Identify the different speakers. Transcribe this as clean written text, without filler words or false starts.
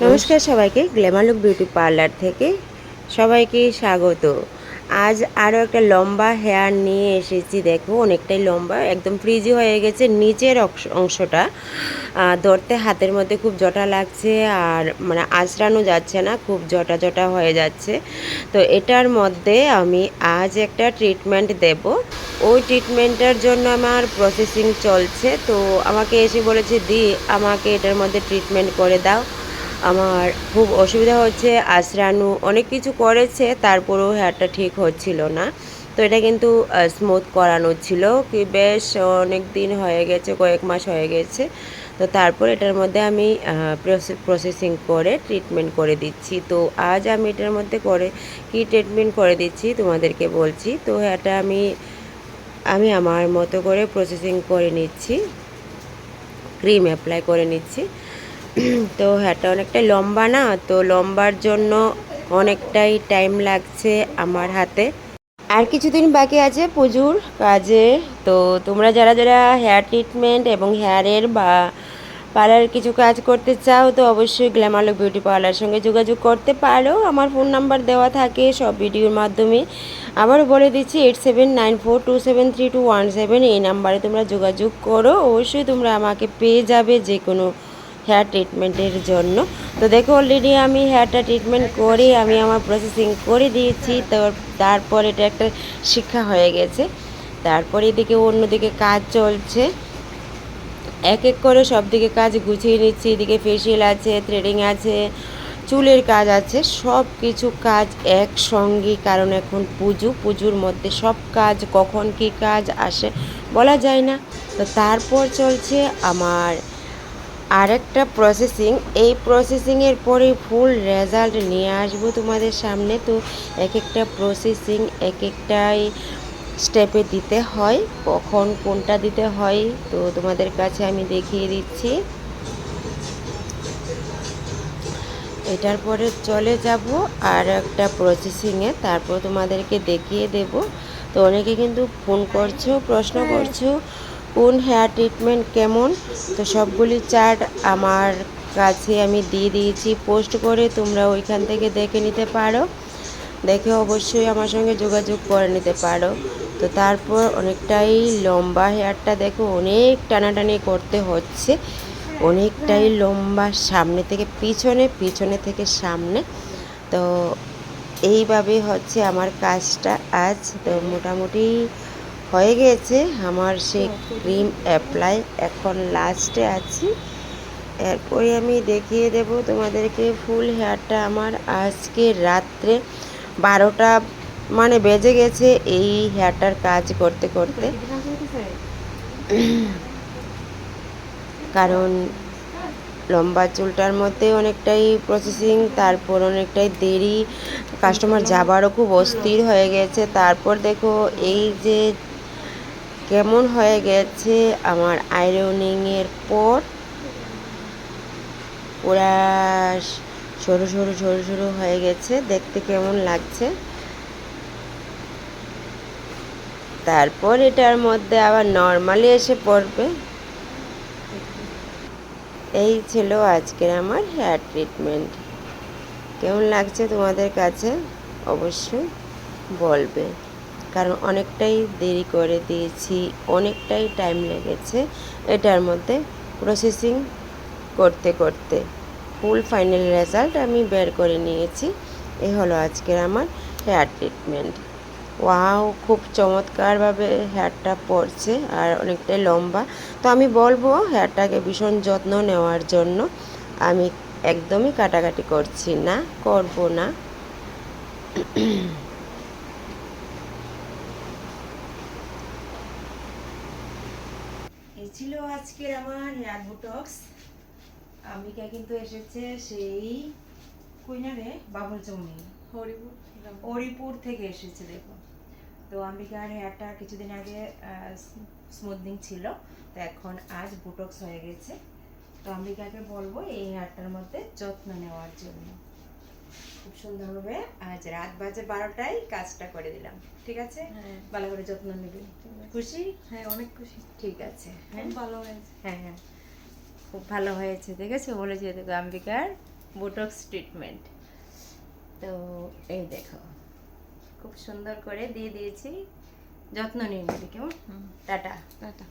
Speaker 1: নমস্কার সবাইকে, Glamour look beauty parlour থেকে সবাইকে স্বাগত। আজ আরও একটা লম্বা হেয়ার নিয়ে এসেছি। দেখো অনেকটাই লম্বা, একদম ফ্রিজি হয়ে গেছে। নিচের অংশটা ধরতে হাতের মধ্যে খুব জটা লাগছে, আর মানে আঁচড়ানো যাচ্ছে না, খুব জটা জটা হয়ে যাচ্ছে। তো এটার মধ্যে আমি আজ একটা ট্রিটমেন্ট দেব। ওই ট্রিটমেন্টটার জন্য আমার প্রসেসিং চলছে। তো আমাকে এসে বলেছে, দি আমাকে এটার মধ্যে ট্রিটমেন্ট করে দাও। আমার খুব অসুবিধা হচ্ছে, আঁচড়ানো অনেক কিছু করেছে, তারপরেও হেয়ারটা ঠিক হচ্ছিল না। তো এটা কিন্তু স্মুথ করানো ছিল, কি বেশ অনেক দিন হয়ে গেছে, কয়েক মাস হয়ে গেছে। তো তারপর এটার মধ্যে আমি প্রসেসিং করে ট্রিটমেন্ট করে দিচ্ছি। তো আজ আমি এটার মধ্যে করে কি ট্রিটমেন্ট করে দিচ্ছি তোমাদেরকে বলছি। তো এটা আমি আমি আমার মতো করে প্রসেসিং করে নিচ্ছি, ক্রিম অ্যাপ্লাই করে নিচ্ছি। তো হেয়ারটা অনেকটাই লম্বা না, তো লম্বার জন্য অনেকটাই টাইম লাগছে আমার হাতে। আর কিছুদিন বাকি আছে পুজোর কাজে। তো তোমরা যারা যারা হেয়ার ট্রিটমেন্ট এবং হেয়ারের বা পার্লারের কিছু কাজ করতে চাও, তো অবশ্যই গ্ল্যামার লুক বিউটি পার্লারের সঙ্গে যোগাযোগ করতে পারো। আমার ফোন নাম্বার দেওয়া থাকে সব ভিডিওর মাধ্যমে। আবারও বলে দিচ্ছি, 8794273217। এই নাম্বারে তোমরা যোগাযোগ করো, অবশ্যই তোমরা আমাকে পেয়ে যাবে যে কোনো হেয়ার ট্রিটমেন্টের জন্য। তো দেখো অলরেডি আমি হেয়ারটা ট্রিটমেন্ট করে আমি আমার প্রসেসিং করে দিয়েছি। তো তারপর এটা একটা শিক্ষা হয়ে গেছে। তারপর এদিকে অন্যদিকে কাজ চলছে, এক এক করে সব দিকে কাজ গুছিয়ে নিচ্ছি। এদিকে ফেসিয়াল আছে, থ্রেডিং আছে, চুলের কাজ আছে, সব কিছু কাজ একসঙ্গে। কারণ এখন পুজোর মধ্যে সব কাজ, কখন কি কাজ আসে বলা যায় না। তো তারপর চলছে আমার আরেকটা প্রসেসিং। এই প্রসেসিংয়ের পরে ফুল রেজাল্ট নিয়ে আসবো তোমাদের সামনে। তো এক একটা প্রসেসিং এক একটাই স্টেপে দিতে হয়, কখন কোনটা দিতে হয় তো তোমাদের কাছে আমি দেখিয়ে দিচ্ছি। এটার পরে চলে যাব আর একটা প্রসেসিংয়ে, তারপর তোমাদেরকে দেখিয়ে দেব। তো অনেকে কিন্তু ফোন করছো, প্রশ্ন করছো কোন হেয়ার ট্রিটমেন্ট কেমন। তো সবগুলি চার্ট আমার কাছে আমি দিয়ে দিয়েছি পোস্ট করে, তোমরা ওইখান থেকে দেখে নিতে পারো। দেখে অবশ্যই আমার সঙ্গে যোগাযোগ করে নিতে পারো। তো তারপর অনেকটাই লম্বা হেয়ারটা, দেখো অনেক টানাটানি করতে হচ্ছে, অনেকটাই লম্বা, সামনে থেকে পিছনে, পিছনে থেকে সামনে। তো এইভাবে হচ্ছে আমার কাজটা আজ। তো মোটামুটি হয়ে গেছে আমার সেই ক্রিম অ্যাপ্লাই, এখন লাস্টে আছি। এরপরে আমি দেখিয়ে দেব তোমাদেরকে ফুল হেয়ারটা আমার। আজকে রাত্রে 12টা মানে বেজে গেছে এই হেয়ারটার কাজ করতে করতে। কারণ লম্বা চুলটার মধ্যে অনেকটাই প্রসেসিং, তারপর অনেকটাই দেরি, কাস্টমার যাবারও খুব অস্থির হয়ে গেছে। তারপর দেখো এই যে কেমন হয়ে গেছে আমার আয়রনিংয়ের পর, পুরা সরু সরু সরু সরু হয়ে গেছে, দেখতে কেমন লাগছে। তারপর এটার মধ্যে আবার নর্মালি এসে পড়বে। এই ছিল আজকের আমার হেয়ার ট্রিটমেন্ট। কেমন লাগছে তোমাদের কাছে অবশ্যই বলবে, কারণ অনেকটাই দেরি করে দিয়েছি, অনেকটাই টাইম লেগেছে এটার মধ্যে প্রসেসিং করতে করতে। ফুল ফাইনাল রেজাল্ট আমি বের করে নিয়েছি। এই হলো আজকের আমার হেয়ার ট্রিটমেন্ট। ওয়াও, খুব চমৎকারভাবে হেয়ারটা পড়ছে আর অনেকটাই লম্বা। তো আমি বলবো হেয়ারটাকে ভীষণ যত্ন নেওয়ার জন্য। আমি একদমই কাটাকাটি করছি না, করব না। এই ছিল আজকের আমার হেয়ার বুটক্স। আম্বিকা কিন্তু এসেছে সেই কুইনারে বাবুল চৌনি হরিপুর থেকে এসেছে। দেখো, তো আম্বিকার হেয়ারটা কিছুদিন আগে স্মুথনিং ছিল, তো এখন আজ বুটক্স হয়ে গেছে। তো আম্বিকাকে বলবো এই হেয়ারটার মধ্যে যত্ন নেওয়ার জন্য। খুব সুন্দরভাবে আজ রাত বাজে 12টায় কাজটা করে দিলাম। ঠিক আছে, ভালো করে যত্ন নেবে। খুশি?
Speaker 2: হ্যাঁ, অনেক খুশি।
Speaker 1: ঠিক আছে, হ্যাঁ
Speaker 2: ভালো হয়েছে।
Speaker 1: হ্যাঁ হ্যাঁ, খুব ভালো হয়েছে। দেখেছো, বলেছে দেখো আম্বিকার বোটক্স ট্রিটমেন্ট। তো এই দেখো খুব সুন্দর করে দিয়ে দিয়েছি, যত্ন নিন দিদি, কেমন? টাটা।
Speaker 2: টাটা।